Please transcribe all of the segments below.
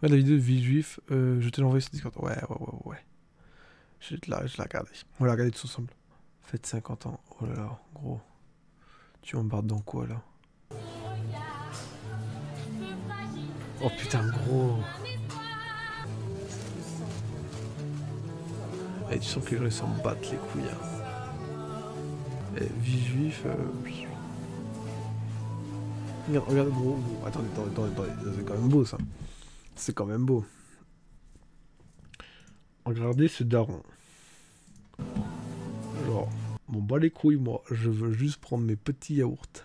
Regarde la vidéo de Vie Juif, je te l'ai envoyé sur Discord. Ouais. Je l'ai regardé. On l'a regardé tous ensemble. Faites 50 ans. Oh là là, gros. Tu m'embarques dans quoi là? Oh putain, gros. Et tu sens que les gens ils s'en battent les couilles. Hein. Et Vie Juif. Regarde, gros. Attendez. C'est quand même beau ça. C'est quand même beau. Regardez ce daron. Genre, bon, bah les couilles, moi, je veux juste prendre mes petits yaourts.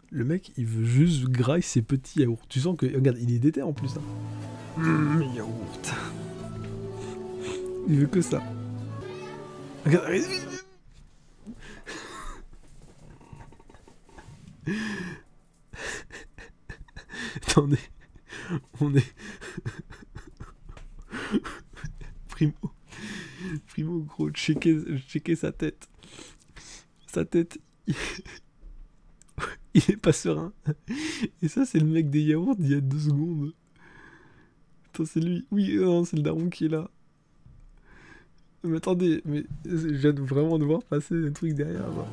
Le mec, il veut juste grailler ses petits yaourts. Tu sens que, regarde, il est déter en plus. Hein. Yaourt. Il veut que ça. Regarde, attendez, on est... Primo, gros, checker sa tête. Sa tête, il est pas serein. Et ça, c'est le mec des yaourts d'il y a 2 secondes. Attends, c'est lui. Oui, non, c'est le daron qui est là. Mais attendez, mais je viens vraiment de voir passer un truc derrière. Là.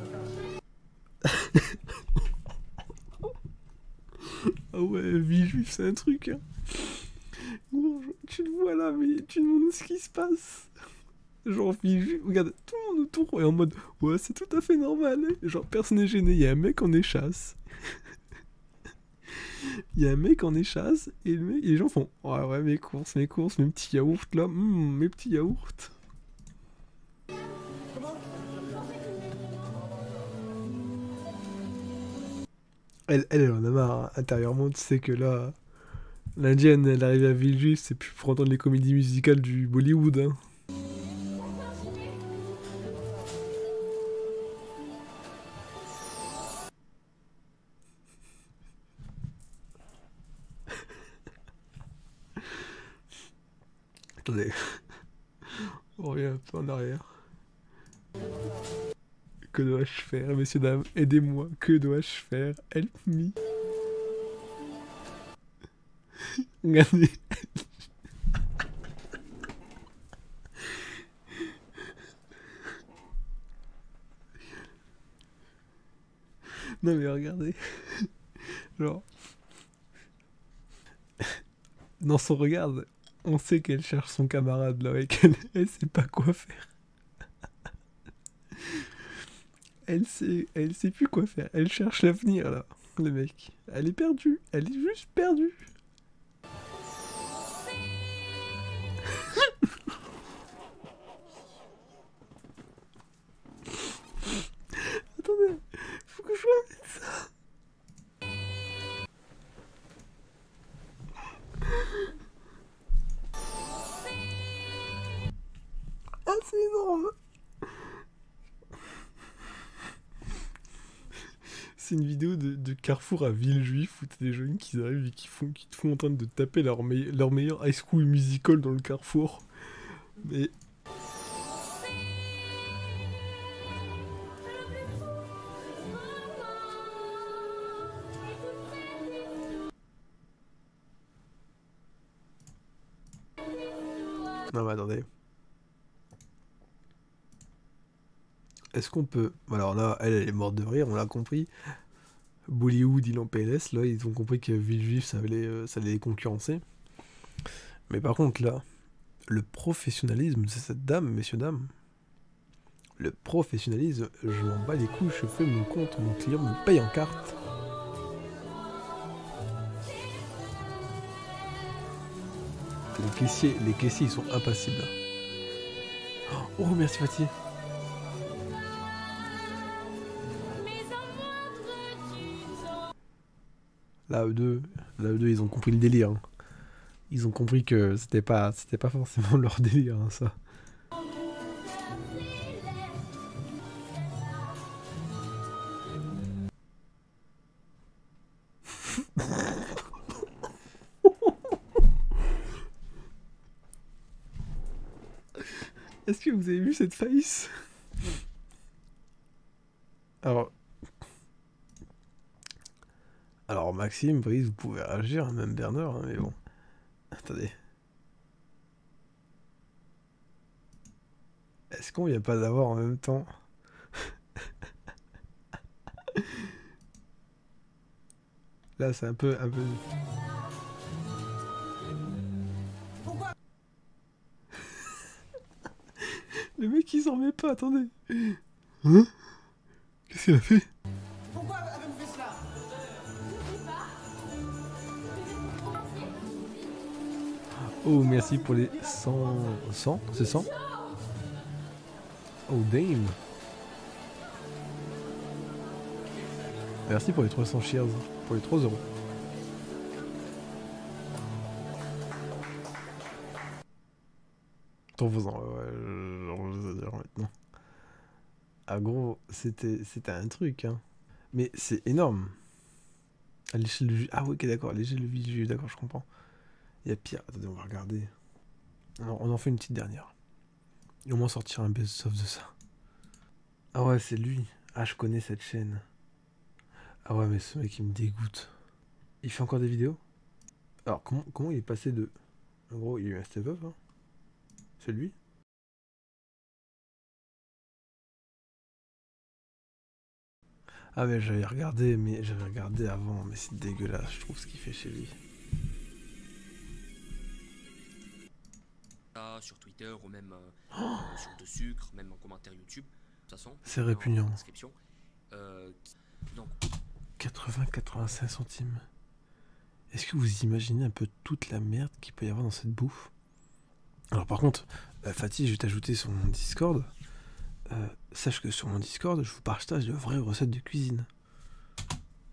Ah ouais, Vie Juif, c'est un truc. Hein. Gros, tu le vois là, mais tu te demandes ce qui se passe. Genre, Vie Juif, regarde, tout le monde autour est en mode ouais, c'est tout à fait normal. Hein. Genre, personne n'est gêné. Il y a un mec en échasse. Il y a un mec en échasse et les gens font ouais, mes courses, mes petits yaourts là, mes petits yaourts. Elle en a marre. Hein. Intérieurement, tu sais que là, l'indienne, elle arrive à Villejuif, c'est plus pour entendre les comédies musicales du Bollywood. Hein. Attendez. On revient un peu en arrière. Que dois-je faire, messieurs, dames? Aidez-moi. Que dois-je faire? Help me. Regardez. Non mais regardez. Genre. Dans son regard, on sait qu'elle cherche son camarade là et qu'elle sait pas quoi faire. Elle sait plus quoi faire. Elle cherche l'avenir là, le mec. Elle est perdue. Elle est juste perdue. Attendez, faut que je remette ça. Ah, c'est énorme. C'est une vidéo de Carrefour à Villejuif où t'as des jeunes qui arrivent et qui te font en train de taper leur meilleur high school musical dans le Carrefour. Mais. Non mais attendez. Est-ce qu'on peut... Alors là, elle est morte de rire, on l'a compris. Bollywood, il en PLS, là, ils ont compris que Villejuif, ça allait les concurrencer. Mais par contre, là, le professionnalisme de cette dame, messieurs, dames, le professionnalisme, je m'en bats les couilles, je fais mon compte, mon client me paye en carte. Les caissiers, ils sont impassibles. Oh, merci Fatih. Là, eux deux, ils ont compris le délire. Hein. Ils ont compris que c'était pas forcément leur délire, hein, ça. Est-ce que vous avez vu cette face? Alors Alors Maxime, Brice, vous pouvez réagir, hein, même Bernard, hein, mais bon. Attendez. Est-ce qu'on y a pas d'avoir en même temps? Là, c'est un peu... Le mec, il s'en remet pas, attendez. Hein? Qu'est-ce qu'il a fait? Pourquoi avez-vous fait cela? Oh, merci pour les 100... 100? C'est 100? Oh, damn. Merci pour les 300 shares. Pour les 3 euros. T'en faisant... Ouais, je veux dire maintenant. Ah gros, c'était un truc, hein. Mais c'est énorme. À l'échelle du... Ah oui, ok, d'accord. À l'échelle de vie, d'accord, je comprends. Il y a pire. Attendez, on va regarder. On en fait une petite dernière. Et au moins sortir un best-of de ça. Ah ouais, c'est lui. Ah, je connais cette chaîne. Ah ouais, mais ce mec, il me dégoûte. Il fait encore des vidéos? Alors, comment il est passé de... En gros, il y a eu un step-up, hein. C'est lui? Ah mais j'avais regardé avant, mais c'est dégueulasse, je trouve, ce qu'il fait chez lui. Sur Twitter ou même sur De Sucre, même en commentaire YouTube. De toute façon, C'est répugnant. Description. Donc, 80-85 centimes. Est-ce que vous imaginez un peu toute la merde qu'il peut y avoir dans cette bouffe? Alors par contre, Fatih, je vais t'ajouter sur mon Discord. Sache que sur mon Discord, je vous partage de vraies recettes de cuisine.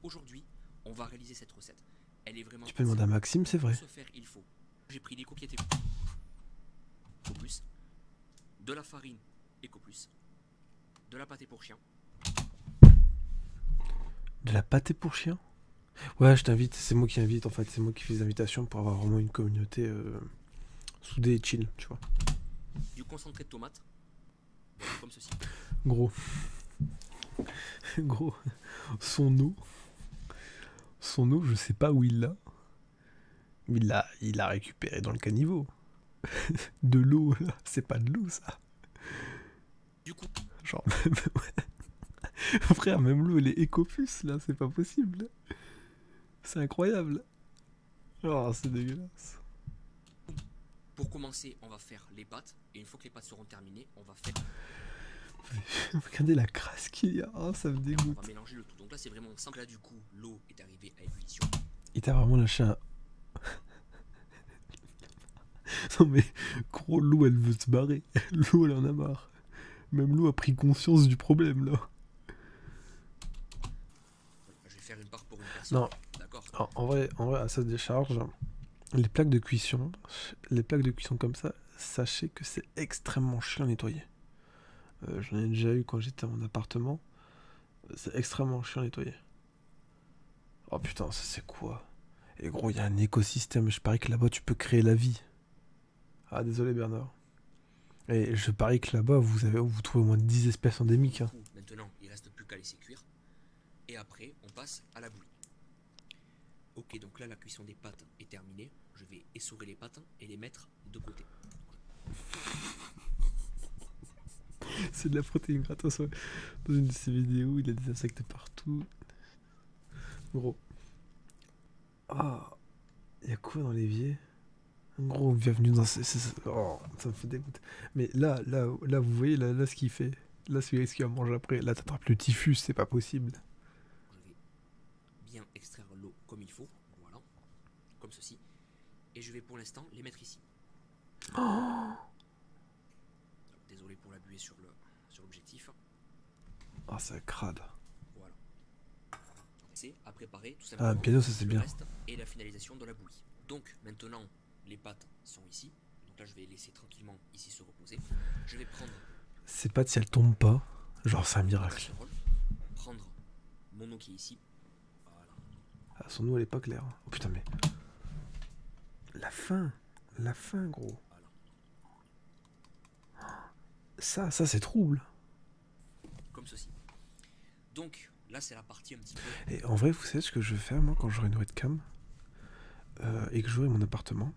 aujourd'hui, on va réaliser cette recette. Elle est vraiment... Tu peux demander à Maxime, c'est vrai. Pour ce faire, il faut... J'ai pris des copiétés Ecoplus, de la farine Ecoplus, de la pâté pour chien. De la pâté pour chien? Ouais, je t'invite, c'est moi qui invite en fait, c'est moi qui fais les invitations pour avoir vraiment une communauté soudée et chill, tu vois. Du concentré de tomate, comme ceci. Gros. Gros. Son eau, je sais pas où il l'a. Mais il l'a récupéré dans le caniveau. De l'eau, là, c'est pas de l'eau ça. Du coup, Genre même... ouais. Frère, même l'eau elle est écopus là, c'est pas possible. C'est incroyable. Oh, c'est dégueulasse. pour commencer, on va faire les pâtes. Et une fois que les pâtes seront terminées, on va faire... Regardez la crasse qu'il y a, oh, ça me On dégoûte. va mélanger le tout. Donc là, c'est vraiment simple. Là, du coup, l'eau est arrivée à ébullition. Il t'a vraiment lâché un... Non mais, gros, l'eau elle veut se barrer. L'eau elle en a marre. Même l'eau a pris conscience du problème là. Je vais faire une part pour une personne. Non, D'accord. en vrai, à sa décharge, les plaques de cuisson comme ça, sachez que c'est extrêmement chiant à nettoyer. J'en ai déjà eu quand j'étais à mon appartement. C'est extrêmement chiant à nettoyer. Oh putain, ça c'est quoi? Et gros, il y a un écosystème. Je parie que là-bas, tu peux créer la vie. Ah, désolé Bernard. Et je parie que là-bas, vous trouvez au moins 10 espèces endémiques. Hein. Maintenant, il reste plus qu'à laisser cuire. Et après, on passe à la bouillie. Ok, donc là, la cuisson des pâtes est terminée. Je vais essorer les pâtes et les mettre de côté. C'est de la protéine gratos. Ouais. Dans une de ses vidéos, il a des insectes partout. Gros. Ah, il y a quoi dans l'évier? Gros, bienvenue dans oh, ça me fait dégoûter. Mais là, vous voyez, là ce qu'il fait. Là, ce qu'il va manger après. Là, t'attrapes le typhus, c'est pas possible. Je vais bien extraire l'eau comme il faut. Voilà. Comme ceci. Et je vais pour l'instant les mettre ici. Oh, Désolé pour la buée sur l'objectif. oh c'est crade. Voilà. C'est à préparer tout Ah, simplement. piano, ça c'est bien. Reste et la finalisation de la bouillie. Donc maintenant, les pâtes sont ici. Donc là, je vais laisser tranquillement ici se reposer. Je vais prendre Ces pâtes, si elles tombent pas, genre c'est un la miracle. casserole, prendre mon eau qui est ici. Voilà. Ah, son eau, elle est pas claire. Oh putain, mais. La fin, gros. Voilà. Ça c'est trouble. Comme ceci. Donc là c'est la partie un petit peu. Et en vrai, vous savez ce que je vais faire, moi, quand j'aurai une webcam et que j'aurai mon appartement?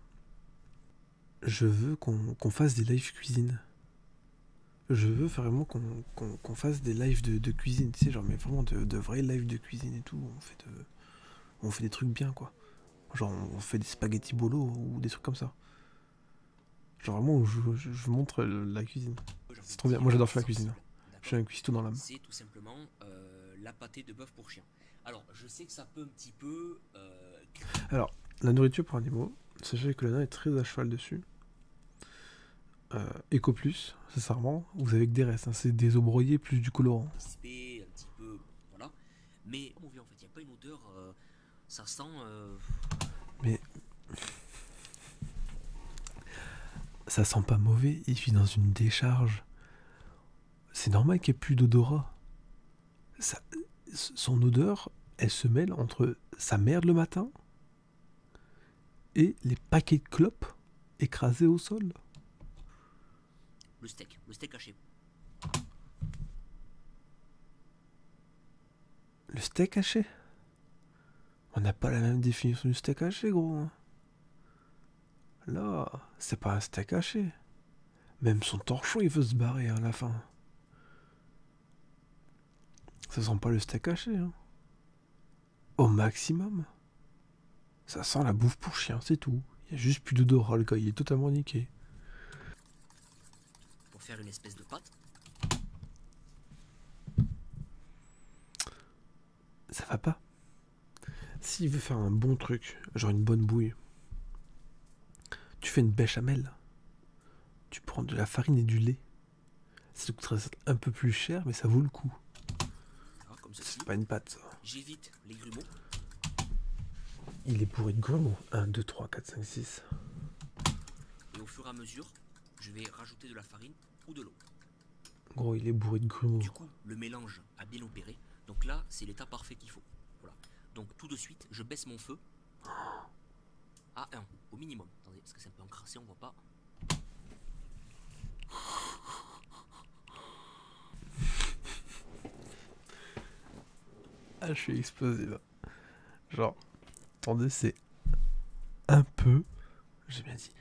Je veux qu'on fasse des lives cuisine. Je veux vraiment qu'on fasse des lives de cuisine, tu sais, genre, mais vraiment de vrais lives de cuisine et tout. On fait des trucs bien, quoi. Genre, on fait des spaghettis bolo ou des trucs comme ça. Genre, vraiment, où je montre la cuisine. J'ai envie C'est de trop bien. dire, Moi, j'adore faire la sensible, cuisine. Je d'accord. suis un cuistot dans l'âme. C'est tout simplement la pâtée de bœuf pour chien. Alors, je sais que ça peut un petit peu. Alors, la nourriture pour animaux, sachez que Lana est très à cheval dessus. Eco Plus, sincèrement, vous avez que des restes, hein, c'est des os broyés plus du colorant. Participer un petit peu, voilà. Mais mauvais en fait, il n'y a pas une odeur. Ça sent. Mais ça sent pas mauvais, il vit dans une décharge. C'est normal qu'il n'y ait plus d'odorat. Son odeur, elle se mêle entre sa merde le matin et les paquets de clopes écrasés au sol. Le steak haché. Le steak haché? On n'a pas la même définition du steak haché, gros. Là, c'est pas un steak haché. Même son torchon, il veut se barrer à la fin. Ça sent pas le steak haché, hein. Au maximum. Ça sent la bouffe pour chien, c'est tout. Il y a juste plus d'odorat, le gars, il est totalement niqué. Pour faire une espèce de pâte. Ça va pas. S'il veut faire un bon truc, genre une bonne bouille, tu fais une béchamel. Tu prends de la farine et du lait. Ça coûterait un peu plus cher, mais ça vaut le coup. Voilà, comme ceci. C'est pas une pâte, ça. J'évite les grumeaux. Il est bourré de grumeaux. 1, 2, 3, 4, 5, 6. Et au fur et à mesure, je vais rajouter de la farine ou de l'eau. Gros, il est bourré de grumeaux. Du coup, le mélange a bien opéré. Donc là, c'est l'état parfait qu'il faut. Voilà. Donc tout de suite, je baisse mon feu à 1 au minimum. Attendez, parce que c'est un peu encrassé, on voit pas. Ah, je suis explosé là. Genre, attendez, c'est un peu, j'ai bien dit,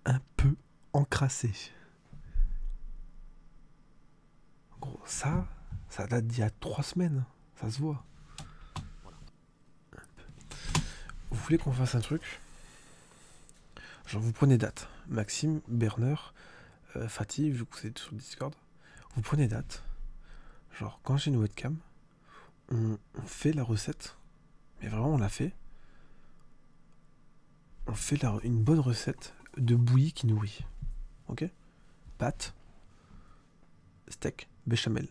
un peu encrassé. Gros, ça date d'il y a 3 semaines. Ça se voit. Voilà. Vous voulez qu'on fasse un truc? Genre, vous prenez date. Maxime, Berner, Fatih, vu que vous êtes sur le Discord. Vous prenez date. Genre, quand j'ai une webcam, on fait la recette. Mais vraiment, on la fait. On fait une bonne recette de bouillie qui nourrit. Ok? Pâte, steak, béchamel.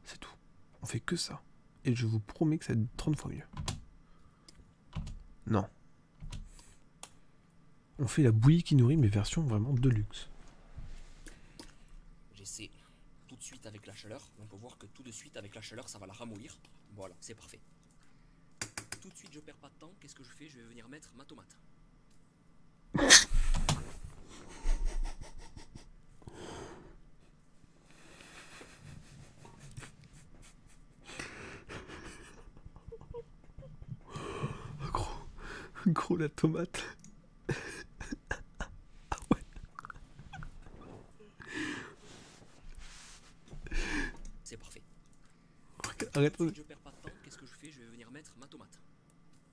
C'est tout. On fait que ça. Et je vous promets que ça va être 30 fois mieux. Non. On fait la bouillie qui nourrit, mais version vraiment de luxe. J'essaie tout de suite avec la chaleur. On peut voir que tout de suite avec la chaleur, ça va la ramollir. Voilà, c'est parfait. Tout de suite, je perds pas de temps. Qu'est-ce que je fais? Je vais venir mettre ma tomate. Gros, la tomate. Ah ouais. C'est parfait. Arrête. Tout de suite, je perds pas de temps. Qu'est-ce que je fais? Je vais venir mettre ma tomate.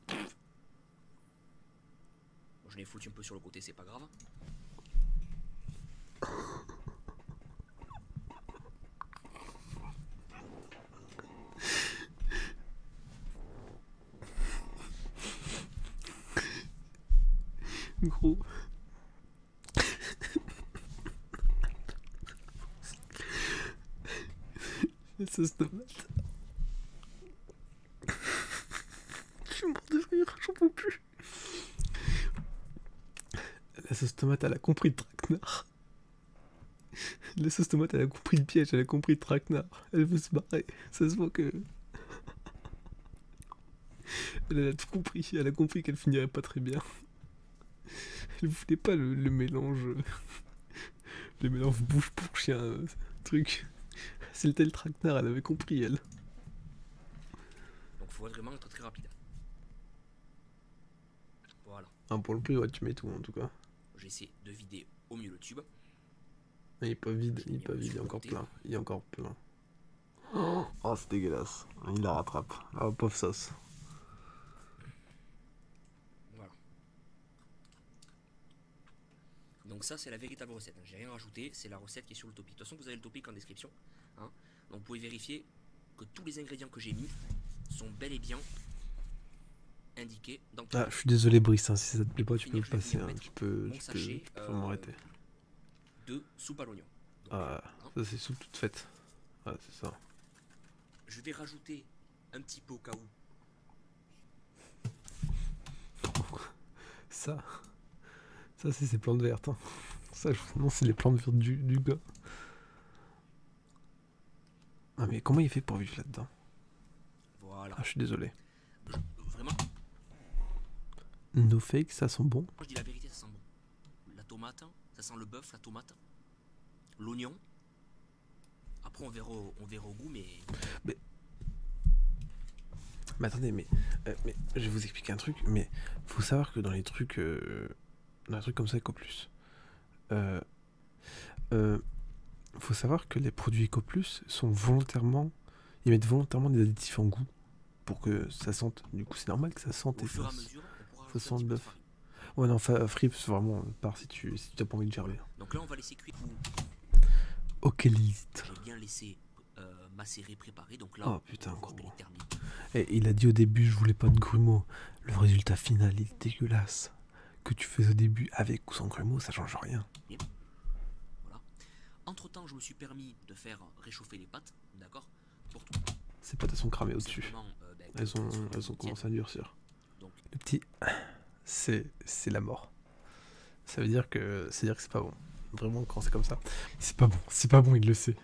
Bon, je l'ai foutu un peu sur le côté, c'est pas grave. Gros. La sauce tomate. Je suis mort de rire, j'en peux plus. La sauce tomate, elle a compris le traquenard. La sauce tomate, elle a compris le piège, elle a compris le traquenard. Elle veut se barrer. Ça se voit que. Elle a tout compris. Elle a compris qu'elle finirait pas très bien. Elle voulait pas le mélange. Le mélange bouche pour chien, truc. C'est le tel traquenard, elle avait compris, elle. faut vraiment être très rapide. Voilà. Ah, pour le coup, ouais, tu mets tout en tout cas. J'essaie de vider au mieux le tube. Il est pas vide, Je il est l'ai pas mis vide, il est sur le encore côté. plein. Il est encore plein. Oh, c'est dégueulasse. Il la rattrape. Ah, pauvre sauce. Voilà. Donc ça c'est la véritable recette, j'ai rien rajouté, c'est la recette qui est sur le topic. De toute façon vous avez le topic en description, hein. Donc vous pouvez vérifier que tous les ingrédients que j'ai mis sont bel et bien indiqués dans le Ah, topic. je suis désolé Brice, hein, si ça te plaît pas, Pour tu peux finir, le je vais passer, venir hein. mettre Tu peux mon sachet, vraiment arrêter. de soupe à l'oignon. Donc, Ah, hein, ça c'est soupe toute faite. Ah, c'est ça. je vais rajouter un petit peu au cas où. Ça c'est ses plantes vertes, hein. Ça, non, c'est les plantes vertes du gars. Ah, mais comment il fait pour vivre là-dedans? Voilà. Ah, je suis désolé. Vraiment, No fake, ça sent bon. moi je dis la vérité, ça sent bon. La tomate, ça sent le bœuf, la tomate, l'oignon. Après on verra au goût, mais Mais attendez, mais je vais vous expliquer un truc, mais faut savoir que dans les trucs comme ça, EcoPlus, faut savoir que les produits EcoPlus sont volontairement, ils mettent volontairement des additifs en goût pour que ça sente. Du coup, c'est normal que ça sente au et fur et ça, à mesure, on pourra ça rajouter sent un le petit peu de bœuf. farine. Ouais, non, frips, vraiment, part si tu t'as pas envie de gerber. Donc là on va laisser cuire. Ok, limite. J'ai bien laissé macérer, préparer. Donc là, Oh putain, on va gros. les terminer. Et il a dit au début, je voulais pas de grumeaux. Le résultat final, il est dégueulasse. Que tu fais au début avec ou sans grumeaux, ça change rien. Voilà. Entre temps, je me suis permis de faire réchauffer les pâtes, d'accord, pour tout. Ces pâtes, elles sont cramées au-dessus. Simplement, Elles ont tiennent. commencé à durcir. Donc, Le petit, c'est la mort. Ça veut dire que c'est pas bon. Vraiment, quand c'est comme ça, c'est pas bon, il le sait.